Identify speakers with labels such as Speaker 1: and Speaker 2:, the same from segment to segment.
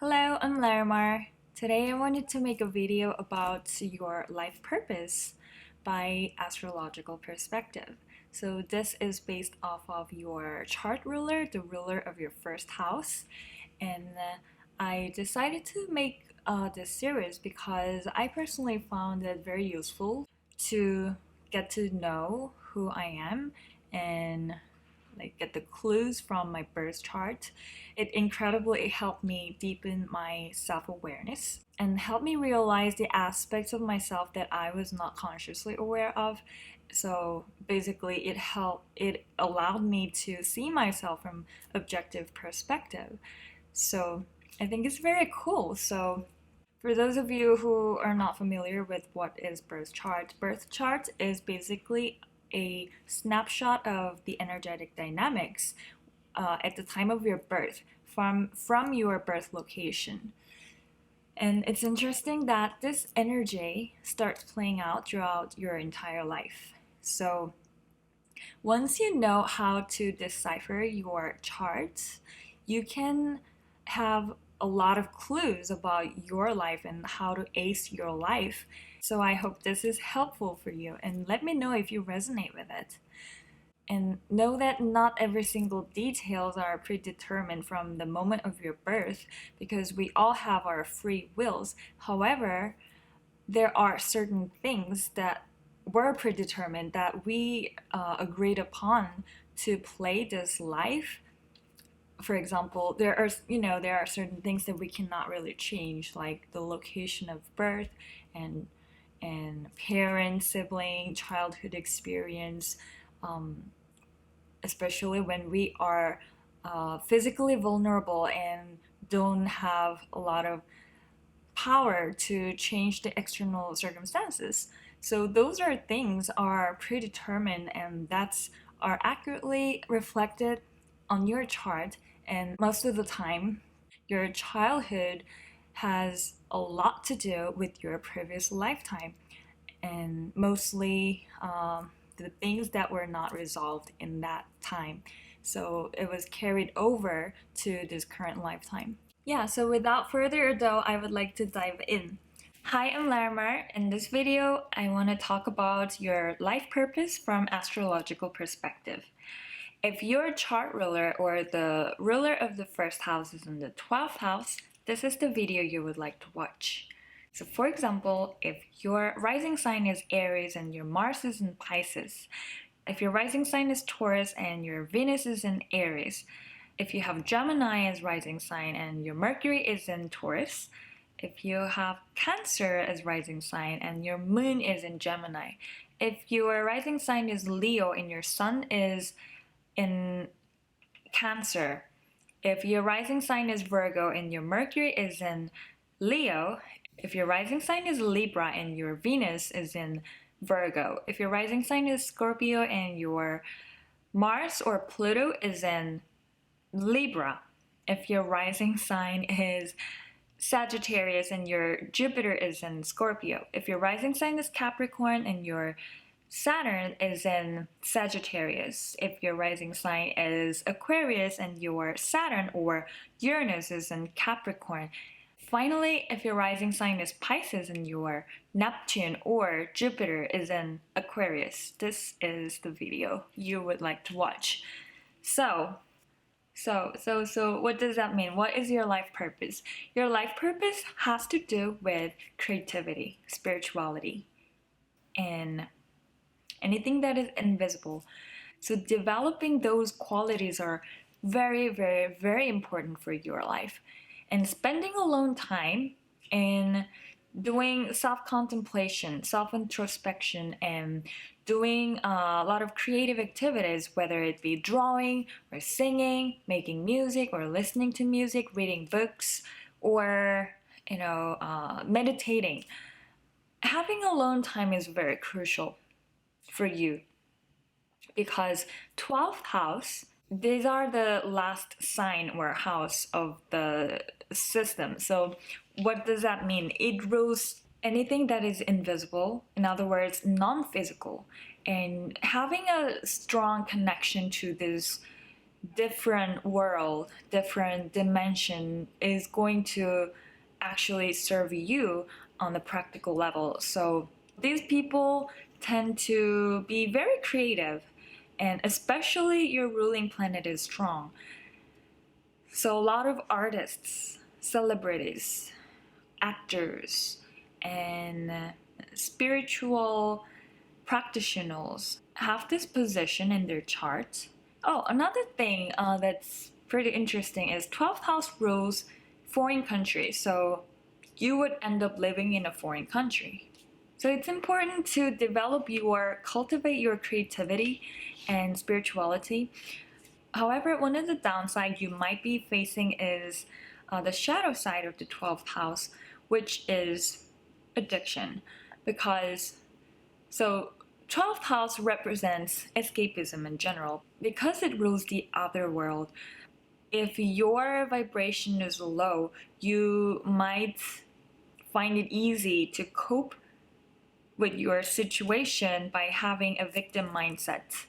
Speaker 1: Hello, I'm Larimar. Today I wanted to make a video about your life purpose by astrological perspective. So this is based off of your chart ruler, the ruler of your first house. And I decided to make this series because I personally found it very useful to get to know who I am and get the clues from my birth chart. It incredibly helped me deepen my self-awareness and helped me realize the aspects of myself that I was not consciously aware of. So basically it allowed me to see myself from objective perspective. So I think it's very cool. So for those of you who are not familiar with what is birth chart is basically a snapshot of the energetic dynamics at the time of your birth from your birth location. And it's interesting that this energy starts playing out throughout your entire life. So once you know how to decipher your charts, you can have a lot of clues about your life and how to ace your life. So I hope this is helpful for you, and let me know if you resonate with it. And know that not every single details are predetermined from the moment of your birth, because we all have our free wills. However, there are certain things that were predetermined that we agreed upon to play this life. For example, there are certain things that we cannot really change, like the location of birth and parent, sibling, childhood experience, especially when we are physically vulnerable and don't have a lot of power to change the external circumstances. So those things are predetermined, and are accurately reflected on your chart. And most of the time, your childhood has a lot to do with your previous lifetime, and mostly the things that were not resolved in that time. So it was carried over to this current lifetime. Yeah, so without further ado, I would like to dive in. Hi, I'm Larimar. In this video, I want to talk about your life purpose from astrological perspective. If your chart ruler or the ruler of the first house is in the 12th house, this is the video you would like to watch. So for example, if your rising sign is Aries and your Mars is in Pisces, if your rising sign is Taurus and your Venus is in Aries, if you have Gemini as rising sign and your Mercury is in Taurus, if you have Cancer as rising sign and your Moon is in Gemini, if your rising sign is Leo and your Sun is in Cancer, if your rising sign is Virgo and your Mercury is in Leo, if your rising sign is Libra and your Venus is in Virgo, if your rising sign is Scorpio and your Mars or Pluto is in Libra, if your rising sign is Sagittarius and your Jupiter is in Scorpio, if your rising sign is Capricorn and your Saturn is in Sagittarius, if your rising sign is Aquarius and your Saturn or Uranus is in Capricorn. Finally, if your rising sign is Pisces and your Neptune or Jupiter is in Aquarius, this is the video you would like to watch. So what does that mean? What is your life purpose? Your life purpose has to do with creativity, spirituality, and anything that is invisible. So developing those qualities are very, very, very important for your life. And spending alone time and doing self-contemplation, self-introspection, and doing a lot of creative activities, whether it be drawing or singing, making music or listening to music, reading books, or meditating. Having alone time is very crucial for you, because 12th house, these are the last sign or house of the system. So what does that mean? It rules anything that is invisible, in other words, non-physical. And having a strong connection to this different world, different dimension is going to actually serve you on the practical level. So these people tend to be very creative, and especially your ruling planet is strong. So a lot of artists, celebrities, actors, and spiritual practitioners have this position in their chart. Oh, another thing that's pretty interesting is 12th house rules foreign countries. So you would end up living in a foreign country. So it's important to cultivate your creativity and spirituality. However, one of the downsides you might be facing is the shadow side of the 12th house, which is addiction. Because, so 12th house represents escapism in general. Because it rules the other world, if your vibration is low, you might find it easy to cope with your situation by having a victim mindset.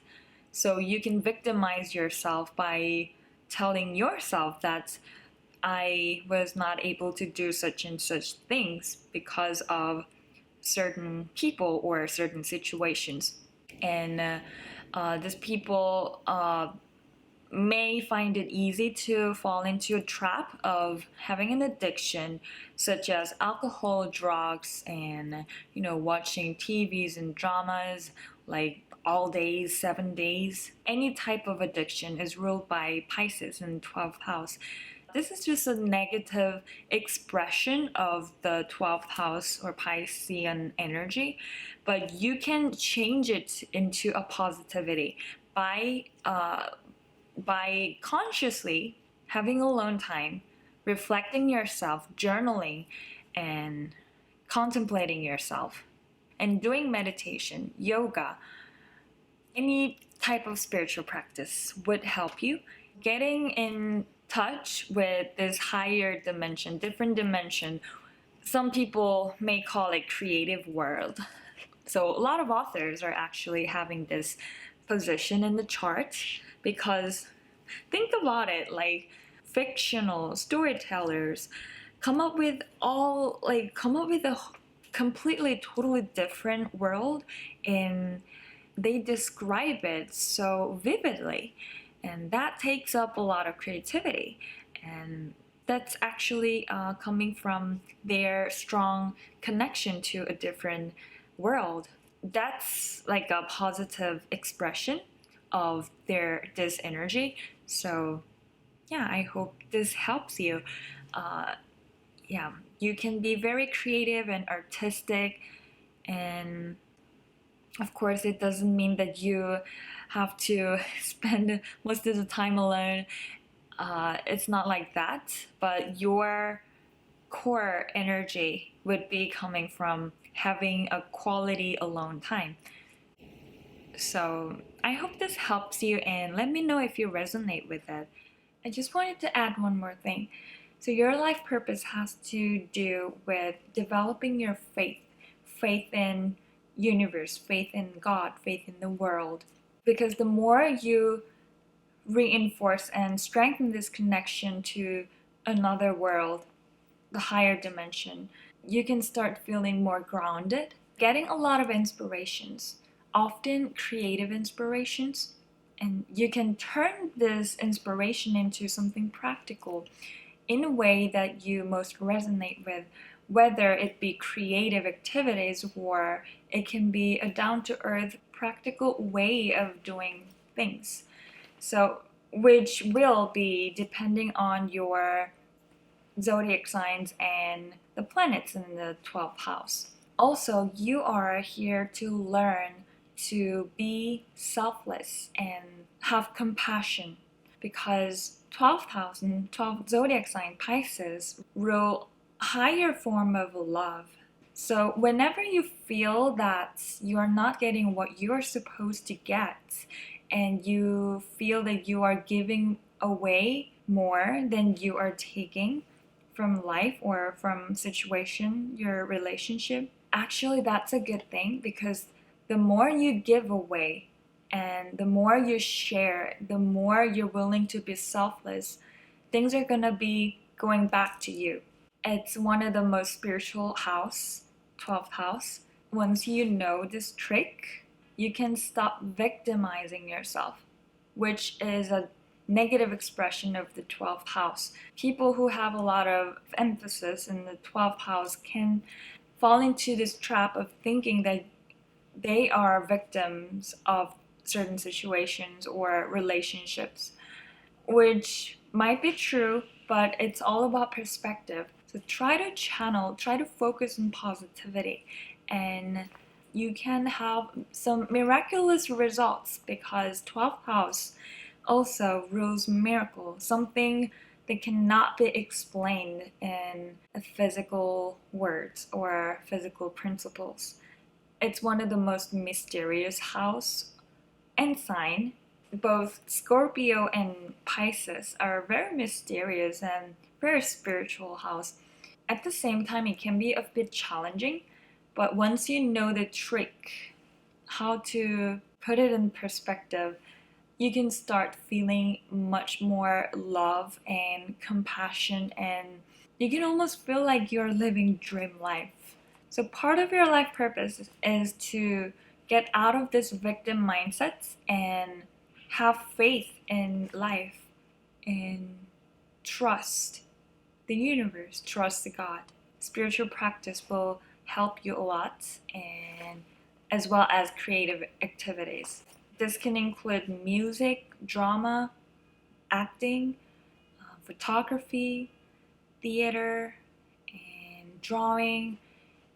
Speaker 1: So you can victimize yourself by telling yourself that I was not able to do such and such things because of certain people or certain situations. And these people may find it easy to fall into a trap of having an addiction, such as alcohol, drugs, and watching TVs and dramas like all days, 7 days. Any type of addiction is ruled by Pisces in 12th house. This is just a negative expression of the 12th house or Piscean energy, but you can change it into a positivity by consciously having alone time, reflecting yourself, journaling, and contemplating yourself, and doing meditation, yoga, any type of spiritual practice would help you. Getting in touch with this higher dimension, different dimension, some people may call it creative world. So a lot of authors are actually having this position in the chart because think about it, like fictional storytellers come up with a completely totally different world, and they describe it so vividly, and that takes up a lot of creativity, and that's actually coming from their strong connection to a different world. That's like a positive expression of this energy. So yeah, I hope this helps you. Yeah, you can be very creative and artistic, and of course it doesn't mean that you have to spend most of the time alone. It's not like that, but your core energy would be coming from having a quality alone time. So I hope this helps you, and let me know if you resonate with it. I just wanted to add one more thing. So your life purpose has to do with developing your faith in universe, faith in God, faith in the world. Because the more you reinforce and strengthen this connection to another world, the higher dimension, you can start feeling more grounded, getting a lot of inspirations, often creative inspirations, and you can turn this inspiration into something practical in a way that you most resonate with, whether it be creative activities or it can be a down-to-earth practical way of doing things. So which will be depending on your zodiac signs and the planets in the 12th house. Also, you are here to learn to be selfless and have compassion, because 12th house and 12th zodiac sign Pisces rule higher form of love. So whenever you feel that you're not getting what you're supposed to get, and you feel that you are giving away more than you are taking from life or from situation, your relationship, actually that's a good thing, because the more you give away, and the more you share, the more you're willing to be selfless, things are gonna be going back to you. It's one of the most spiritual house, 12th house. Once you know this trick, you can stop victimizing yourself, which is a negative expression of the 12th house. People who have a lot of emphasis in the 12th house can fall into this trap of thinking that they are victims of certain situations or relationships, which might be true, but it's all about perspective. So try to channel, try to focus on positivity, and you can have some miraculous results because 12th house also rules miracle, something that cannot be explained in physical words or physical principles. It's one of the most mysterious house and sign. Both Scorpio and Pisces are very mysterious and very spiritual house. At the same time, it can be a bit challenging, but once you know the trick, how to put it in perspective, you can start feeling much more love and compassion, and you can almost feel like you're living dream life. So part of your life purpose is to get out of this victim mindset and have faith in life and trust the universe, trust God. Spiritual practice will help you a lot, and as well as creative activities. This can include music, drama, acting, photography, theater, and drawing,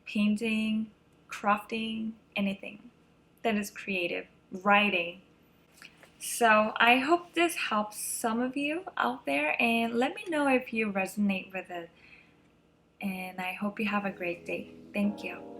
Speaker 1: painting, crafting, anything that is creative, writing. So I hope this helps some of you out there, and let me know if you resonate with it. And I hope you have a great day. Thank you.